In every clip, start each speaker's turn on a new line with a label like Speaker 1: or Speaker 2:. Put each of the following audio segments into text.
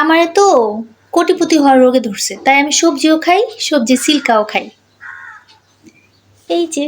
Speaker 1: আমারে তো কোটিপতি হওয়ার রোগে ধরছে, তাই আমি সবজিও খাই, সবজি সিল্কাও খাই। এই যে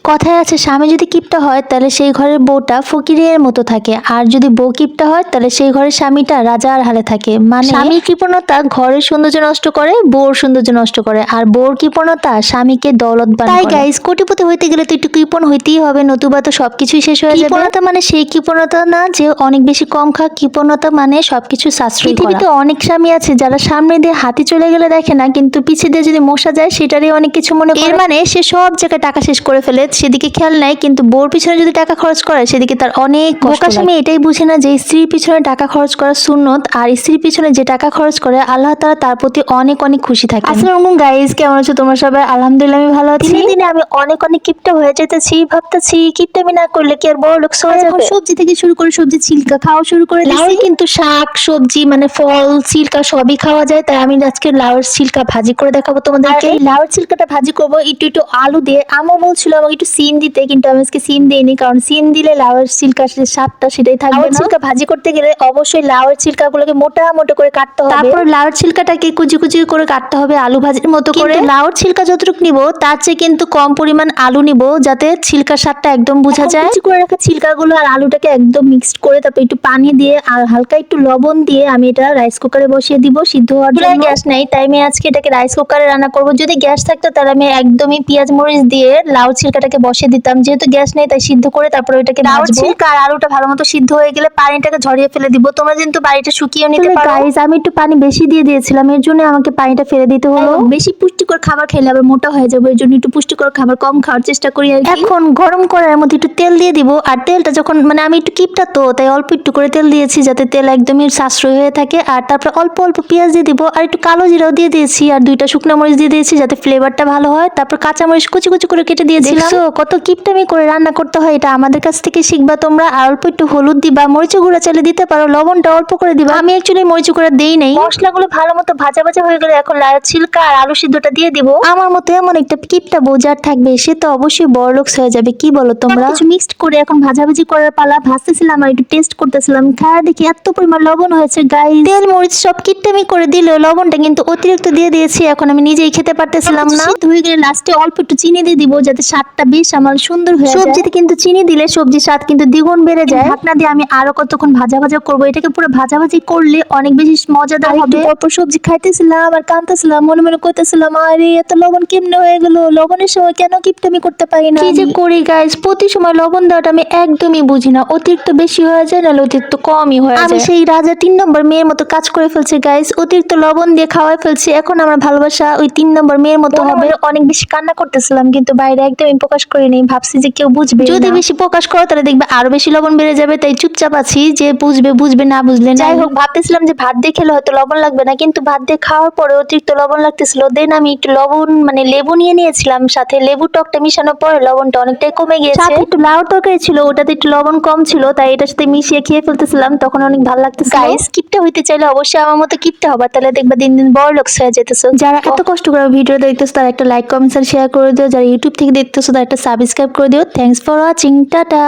Speaker 2: কথায় আছে স্বামী যদি কিপটা হয় তাহলে সেই ঘরের বউটা ফকিরের মতো থাকে, আর যদি বউ কিপটা হয় তাহলে সেই ঘরের স্বামীটা রাজার হালে থাকে। মানে স্বামীর কৃপণতা ঘরের সৌন্দর্য নষ্ট করে, বউর সৌন্দর্য নষ্ট করে, আর বউর কৃপণতা স্বামীকে দৌলতবান করে। তাই গাইস, কোটিপতি হইতে গেলে তো একটু কৃপণ হইতেই হবে, নতুবা তো সবকিছুই শেষ হয়ে যাবে। কৃপণতা মানে সেই কৃপণতা না যে অনেক বেশি কম খা, কৃপণতা মানে সবকিছু সাশ্রয়ী করা। পৃথিবীতে অনেক স্বামী আছে যারা সামনে দিয়ে হাতি চলে গেলে দেখে না, কিন্তু পিছে দিয়ে যদি মশা যায় সেটারই অনেক কিছু মনে করে। এর মানে সে সব জায়গায় টাকা শেষ করে ফেলে, সেদিকে খেয়াল নাই, কিন্তু বউর পিছনে যদি টাকা খরচ করে সেদিকে তার অনেক কষ্ট লাগে। স্বামী এটাই বুঝে না যে স্ত্রীর পিছনে টাকা খরচ করা সুন্নত, আর স্ত্রীর পিছনে যে টাকা খরচ করে আল্লাহ তাআলা তার প্রতি অনেক অনেক খুশি থাকে। আসসালামু আলাইকুম গাইস, কেমন আছো তোমরা সবাই? আলহামদুলিল্লাহ আমি ভালো আছি। দিনে দিনে আমি অনেক অনেক কিপটা হয়ে যেতেছি, ভাবতেছি কিপটামি না করলে কি আর বড় লোক হয়ে যাবে।
Speaker 1: সবজি থেকে শুরু করে সবজি ছিলকা খাওয়া শুরু করে দিয়েছি।
Speaker 2: কিন্তু শাক সবজি মানে ফল ছিলকা সবই খাওয়া যায়, তাই আমি আজকে লাউয়ের ছিলকা ভাজি করে দেখাবো তোমাদেরকে।
Speaker 1: এই লাউয়ের ছিলকাটা ভাজি করবো একটু একটু আলু দিয়ে। আম্মু বলছিল আমাকে একটু সিম দিতে, কিন্তু আমি আজকে সিম দিইনি, কারণ সিম দিলে লাউয়ের ছিলকার যে স্বাদটা সেটাই থাকবে না। লাউয়ের ছিলকা ভাজি করতে গেলে অবশ্যই লাউয়ের ছিলকাগুলোকে মোটা মোটা করে কাটতে হবে,
Speaker 2: তারপর লাউয়ের ছিলকাটাকে কুচি কুচি করে কাটতে হবে আলু ভাজির মতো করে। লাউয়ের ছিলকা যতটুকু নিব তার চেয়ে কিন্তু কম পরিমাণ আলু নিব, যাতে ছিলকার স্বাদটা একদম বোঝা যায়।
Speaker 1: কুচি করে রাখা ছিলকাগুলো আর আলুটাকে একদম মিক্সড করে তারপর একটু পানি দিয়ে আর হালকা একটু লবণ দিয়ে আমি এটা রাইস কুকারে বসিয়ে দিব সিদ্ধ হওয়ার জন্য।
Speaker 2: গ্যাস নেই, তাই আমি আজকে এটাকে রাইস কুকারে রান্না করব। যদি গ্যাস থাকতো তাহলে আমি একদমই পেঁয়াজ মরিচ দিয়ে লাউ ছিলকাটাকে বসিয়ে দিতাম, যেহেতু গ্যাস নেই তাই সিদ্ধ করে তারপর ওইটাকে
Speaker 1: লাউর
Speaker 2: ভাজবো।
Speaker 1: ছিলকা আর আলুটা ভালো মতো সিদ্ধ হয়ে গেলে পানিটাকে ঝরিয়ে ফেলে দিব। তোমরা কিন্তু বাড়িটা শুকিয়ে নিতে পারো।
Speaker 2: গাইস, আমি একটু পানি বেশি দিয়ে দিয়েছিলাম, এর জন্য আমাকে পানিটা ফেলে দিতে হলো।
Speaker 1: বেশি পুষ্টিকর খাবার খেলে আবার মোটা হয়ে যাবে, এর জন্য একটু পুষ্টিকর খাবার কম খাওয়ার চেষ্টা করি আর কি।
Speaker 2: এখন গরম করার মধ্যে একটু তেল দিয়ে দিব, আর তেলটা যখন মানে আমি একটু কিপটা তো তাই অল্প একটু করে তেল দিয়েছি যাতে তেল একদমই সাশ্রয় হয়ে থাকে। আর তারপর অল্প অল্প পেঁয়াজ দিয়ে দিব, আর একটু কালো জিরাও দিয়ে দিয়েছি, আর 2টা শুকনো মরিচ দিয়ে দিয়েছি যাতে ফ্লেভারটা ভালো হয়। তারপর কাঁচা মরিচ কুচি কুচি করে কেটে দিয়েছিলাম। কত কিপটামি করে রান্না করতে হয়, এটা আমাদের কাছ থেকে শিখবা তোমরা। আর অল্প একটু হলুদ দিবা, মরিচের গুঁড়া চাইলে দিতে পারো, লবণটা অল্প করে দিবা। আমি অ্যাকচুয়ালি মরিচের গুঁড়া দেই নাই।
Speaker 1: মশলাগুলো ভালো মতো ভাজা ভাজা হয়ে গেলে এখন লাউয়ের ছিলকা আর আলু সিদ্ধটা দিয়ে দিব।
Speaker 2: আমার মতো এমন একটা কিপটা বোঝার থাকবে, সে তো অবশ্যই বড়লোক হয়ে যাবে। কি বলো তোমরা?
Speaker 1: কিছু মিক্সড করে এখন ভাজাভাজি করার পালা। ভাজতেছিলাম আর একটু টেস্ট করতেছিলাম, খাওয়া দেখি এত পরিমাণ লবণ হয়েছে গাইস।
Speaker 2: তেল মরিচ সব কিট্টামি করে দিলেও লবণটা কিন্তু অতিরিক্ত দিয়ে দিয়েছি, এখন আমি নিজেই খেতে পারতেছিলাম না।
Speaker 1: সিদ্ধ হয়ে গেলে লাস্টে অল্প একটু চিনি দিয়ে দিব যাতে স্বাদটা বেশ আমার সুন্দর হয়ে যায়।
Speaker 2: সবজিতে কিন্তু চিনি দিলে সবজির স্বাদ কিন্তু দ্বিগুণ বেড়ে যায়।
Speaker 1: ঢাকনা দিয়ে আমি আরো কতক্ষণ ভাজা ভাজা করবো। এটাকে পুরো ভাজাভাজি করলে অনেক বেশি মজাদার হবে। পরপর সবজি খাইতেছিলাম আর কাঁদতেছিলাম, মনে মনে কইতেছিলাম আরে এত লবণ কেমনে হয়ে গেল, লবণের সময় কেন কিপটামি করতে পারি না।
Speaker 2: কি যে করি গাইস, প্রতি সময় লবণ দেওয়াটা আমি একদমই বুঝি না। অতিরিক্ত বেশি হয়ে যায়, নাহলে অতিরিক্ত কমই হয়ে যায়। আমি সেই রাজা 3 নম্বর মেয়ের মতো কাজ করে ফেলছি গাইস, অতিরিক্ত লবণ দিয়ে খাওয়াই ফেলছি। এখন আমার ভালোবাসা ওই 3 নম্বর মেয়ের মতো হবে।
Speaker 1: অনেক বেশি কান্না করতেছিলাম, কিন্তু বাইরে একদমই প্রকাশ করিনি, ভাবছি যে কেউ বুঝবে না।
Speaker 2: যদি বেশি প্রকাশ করো তাহলে দেখবে আরো বেশি লবণ বেড়ে যাবে, তাই চুপচাপ আছি, যে বুঝবে বুঝবে, না বুঝলে না।
Speaker 1: যাই হোক, ভাবতেছিলাম যে ভাত দিয়ে খেলে হয়তো লবণ লাগবে না, কিন্তু ভাত দিয়ে খাওয়ার পরে অতিরিক্ত লবণ লাগতেছিল। দেন আমি একটু লবণ মানে লেবু নিয়ে নিয়েছিলাম, সাথে লেবু টকটা মিশানোর পরে লবণটা অনেকটাই কমে গিয়েছে।
Speaker 2: সাথে একটু লাউ তরকারি ছিল, ওটাতে একটু লবণ কম ছিল, তাই এটার সাথে মিশিয়ে খেয়ে ফেলতেছিলাম, তখন অনেক ভালো লাগতেছিল।
Speaker 1: গাইস, কিপটা হইতে চাইলে অবশ্যই আমার মতো কিপটা হবা, তাহলে দেখবা দিন দিন বড় লোক হয়ে যেতেছো।
Speaker 2: যারা এত কষ্ট করে ভিডিও দেখতেছো তারা একটা লাইক কমেন্ট আর শেয়ার করে দিও, যারা ইউটিউব থেকে দেখতেছো তারা একটা সাবস্ক্রাইব করে দিও। Thanks for watching, tata.